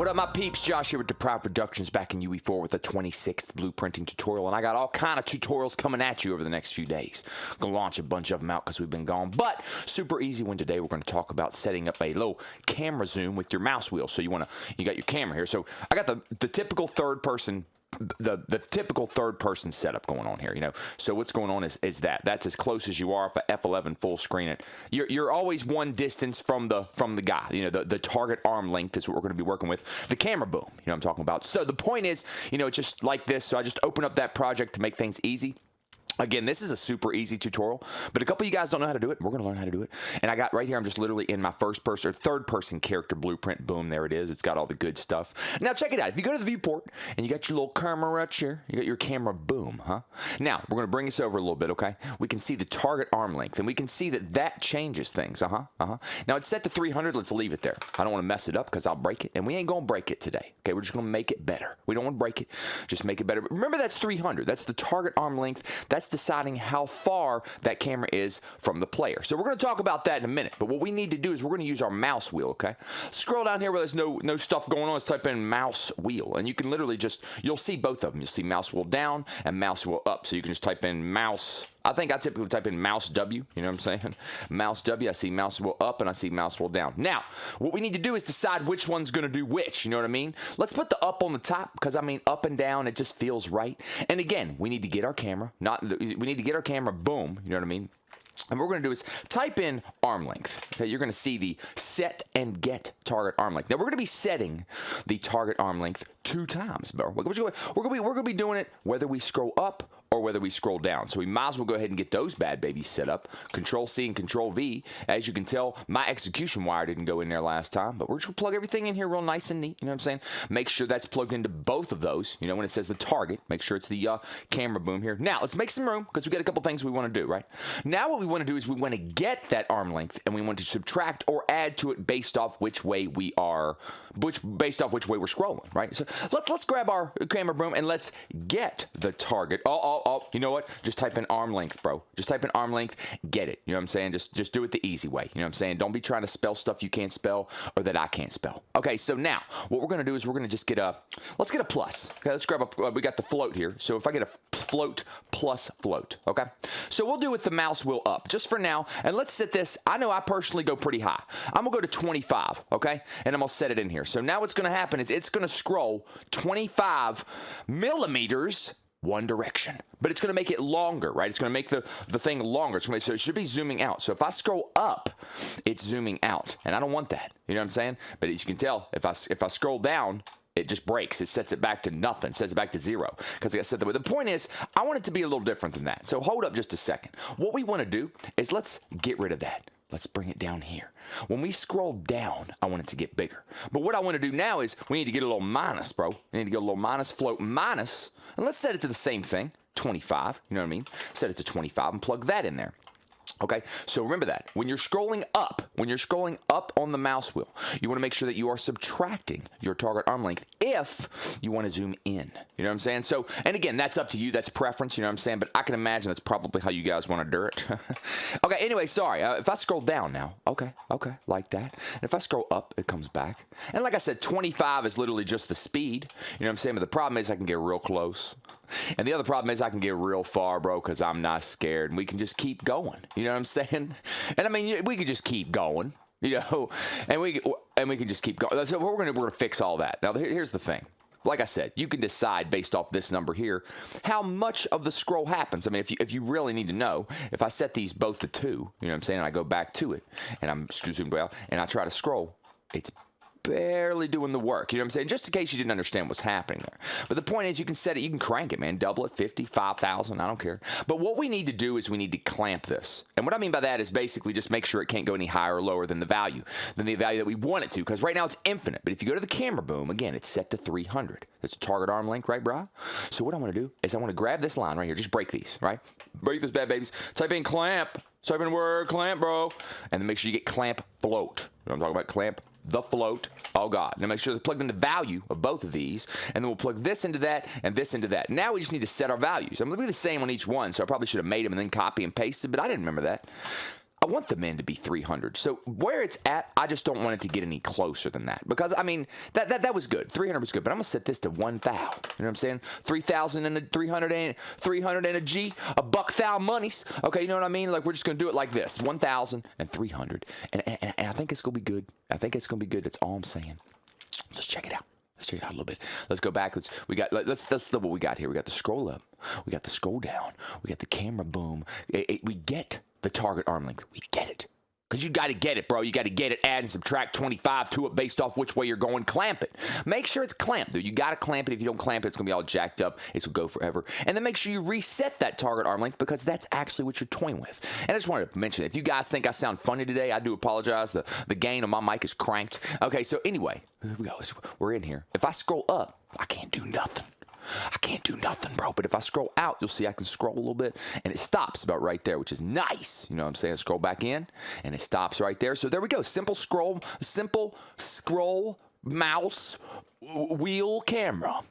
What up, my peeps? Josh here with DepriveD Productions back in UE4 with the 26th blueprinting tutorial, and I got all kind of tutorials coming at you over the next few days. Gonna launch a bunch of them out because we've been gone, but super easy one today. We're going to talk about setting up a little camera zoom with your mouse wheel. So you got your camera here. So I got the typical third person. The typical third person setup going on here, you know. So what's going on is that's as close as you are if I F11 full screen it. You're always one distance from the guy. You know, the target arm length is what we're going to be working with. The camera boom, you know what I'm talking about. So the point is, you know, it's just like this. So I just open up that project to make things easy. Again, this is a super easy tutorial, but a couple of you guys don't know how to do it. We're going to learn how to do it. And I got right here, I'm just literally in my first person or third person character blueprint. Boom, there it is. It's got all the good stuff. Now, check it out. If you go to the viewport and you got your little camera right here, you got your camera boom, huh? Now, we're going to bring this over a little bit, okay? We can see the target arm length, and we can see that changes things. Now, it's set to 300. Let's leave it there. I don't want to mess it up because I'll break it, and we ain't going to break it today, okay? We're just going to make it better. We don't want to break it. Just make it better. But remember, that's 300. That's the target arm length. That's deciding how far that camera is from the player. So we're going to talk about that in a minute, but what we need to do is we're going to use our mouse wheel, okay? Scroll down here where there's no stuff going on. Let's type in mouse wheel, and you can literally you'll see both of them. You'll see mouse wheel down and mouse wheel up, so you can just type in mouse. I think I typically type in mouse W, you know what I'm saying? Mouse W, I see mouse wheel up and I see mouse wheel down. Now, what we need to do is decide which one's going to do which, you know what I mean? Let's put the up on the top because, I mean, up and down, it just feels right. And again, we need to get our camera, boom, you know what I mean? And what we're going to do is type in arm length. Okay, you're going to see the set and get target arm length. Now, we're going to be setting the target arm length 2 times, bro. We're going to be doing it whether we scroll up or whether we scroll down. So we might as well go ahead and get those bad babies set up. Control C and Control V. As you can tell, my execution wire didn't go in there last time, but we're just going to plug everything in here real nice and neat. You know what I'm saying? Make sure that's plugged into both of those. You know, when it says the target, make sure it's the camera boom here. Now, let's make some room because we got a couple things we want to do, right? Now, what we want to do is we want to get that arm length and we want to subtract or add to it based off which way we're scrolling, right? So let's grab our camera boom and let's get the target. You know what? Just type in arm length, bro. Just type in arm length, get it. You know what I'm saying? Just do it the easy way. You know what I'm saying? Don't be trying to spell stuff you can't spell or that I can't spell. Okay, so now what we're going to do is we're going to just let's get a plus. Okay, let's grab we got the float here. So if I get a float plus float, okay? So we'll do with the mouse wheel up just for now, and let's set this. I know I personally go pretty high. I'm going to go to 25, okay? And I'm going to set it in here. So now what's going to happen is it's going to scroll 25 millimeters one direction, but it's going to make it longer, right? It's going to make the thing longer. So it should be zooming out. So if I scroll up, it's zooming out, and I don't want that. You know what I'm saying? But as you can tell, if I scroll down, it just breaks. It sets it back to nothing. It sets it back to 0 because I said that way. The point is, I want it to be a little different than that. So hold up just a second. What we want to do is let's get rid of that. Let's bring it down here. When we scroll down, I want it to get bigger. But what I want to do now is we need to get a little minus, bro. We need to get a little minus, float minus, and let's set it to the same thing, 25. You know what I mean? Set it to 25 and plug that in there. Okay, so remember that. When you're scrolling up on the mouse wheel, you want to make sure that you are subtracting your target arm length if you want to zoom in. You know what I'm saying? So, and again, that's up to you. That's preference, you know what I'm saying? But I can imagine that's probably how you guys want to do it. Okay, anyway, sorry. If I scroll down now, okay, like that. And if I scroll up, it comes back. And like I said, 25 is literally just the speed. You know what I'm saying? But the problem is I can get real close. And the other problem is I can get real far, bro, because I'm not scared. And we can just keep going. You know what I'm saying? And I mean, we could just keep going, you know, and we can just keep going. So we're going to fix all that. Now, here's the thing. Like I said, you can decide based off this number here how much of the scroll happens. I mean, if you really need to know, if I set these both to 2, you know what I'm saying, and I go back to it, and I'm zoomed out, and I try to scroll, it's barely doing the work, you know what I'm saying? Just in case you didn't understand what's happening there. But the point is, you can set it, you can crank it, man. Double it, 50, 5,000, I don't care. But what we need to do is we need to clamp this. And what I mean by that is basically just make sure it can't go any higher or lower than the value that we want it to, because right now it's infinite. But if you go to the camera boom, again, it's set to 300. That's a target arm length, right, bro? So what I want to do is I want to grab this line right here. Just break these, right? Break those bad babies. Type in clamp. Type in the word clamp, bro. And then make sure you get clamp float. You know what I'm talking about? Clamp the float. Oh, God. Now make sure to plug in the value of both of these, and then we'll plug this into that and this into that. Now we just need to set our values. I'm going to be the same on each one, so I probably should have made them and then copy and pasted, but I didn't remember that. I want the min to be 300. So where it's at, I just don't want it to get any closer than that. Because, I mean, that was good. 300 was good. But I'm going to set this to 1,000. You know what I'm saying? 3,000 and a 300 and a G. A buck thou monies. Okay, you know what I mean? Like, we're just going to do it like this. 1,000 and 300. And I think it's going to be good. I think it's going to be good. That's all I'm saying. Let's check it out. Let's check it out a little bit. Let's go back. Let's look what we got here. We got the scroll up. We got the scroll down. We got the camera boom. We get the target arm length. We get it. Because you got to get it, bro. You got to get it. Add and subtract 25 to it based off which way you're going. Clamp it. Make sure it's clamped, dude. You got to clamp it. If you don't clamp it, it's going to be all jacked up. It's going to go forever. And then make sure you reset that target arm length because that's actually what you're toying with. And I just wanted to mention, if you guys think I sound funny today, I do apologize. The gain on my mic is cranked. Okay, so anyway, here we go. We're in here. If I scroll up, I can't do nothing. I can't do nothing, bro. But if I scroll out, you'll see I can scroll a little bit, and it stops about right there, which is nice. You know what I'm saying? Scroll back in, and it stops right there. So there we go. Simple scroll, mouse, wheel, camera.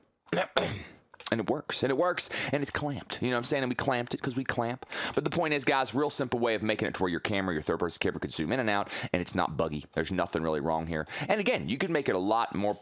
And it works, and it's clamped. You know what I'm saying? And we clamped it because we clamp. But the point is, guys, real simple way of making it to where your camera, your third-person camera can zoom in and out, and it's not buggy. There's nothing really wrong here. And again, you can make it a lot more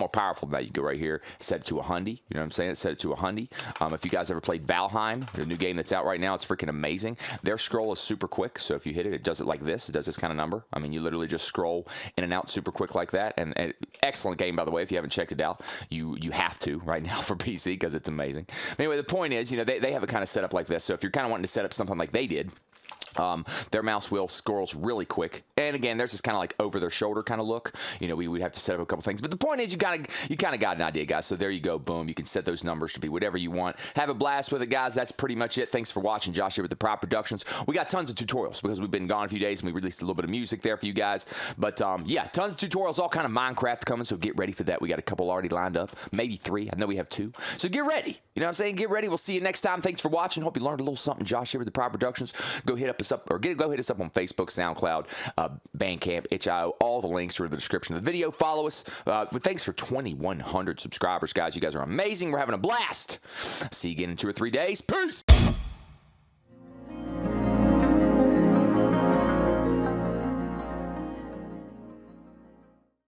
powerful than that. You go right here, set it to 100. You know what I'm saying? Set it to 100. If you guys ever played Valheim, the new game that's out right now, it's freaking amazing. Their scroll is super quick, so if you hit it, it does it like this. It does this kind of number. I mean, you literally just scroll in and out super quick like that. And excellent game, by the way. If you haven't checked it out, you have to right now for PC because it's amazing. Anyway, the point is, you know, they have it kind of set up like this. So if you're kind of wanting to set up something like they did, their mouse wheel scrolls really quick. And again, there's this kind of like over their shoulder kind of look. You know, we would have to set up a couple things. But the point is, you kind of got an idea, guys. So there you go. Boom. You can set those numbers to be whatever you want. Have a blast with it, guys. That's pretty much it. Thanks for watching. Josh here with DepriveD Productions. We got tons of tutorials because we've been gone a few days and we released a little bit of music there for you guys. But yeah, tons of tutorials, all kind of Minecraft coming. So get ready for that. We got a couple already lined up, maybe 3. I know we have 2. So get ready. You know what I'm saying? Get ready. We'll see you next time. Thanks for watching. Hope you learned a little something. Josh here with DepriveD Productions. Go hit us up on Facebook, SoundCloud, Bandcamp, itch.io. All the links are in the description of the video. Follow us. Thanks for 2,100 subscribers, guys. You guys are amazing. We're having a blast. See you again in 2 or 3 days. Peace.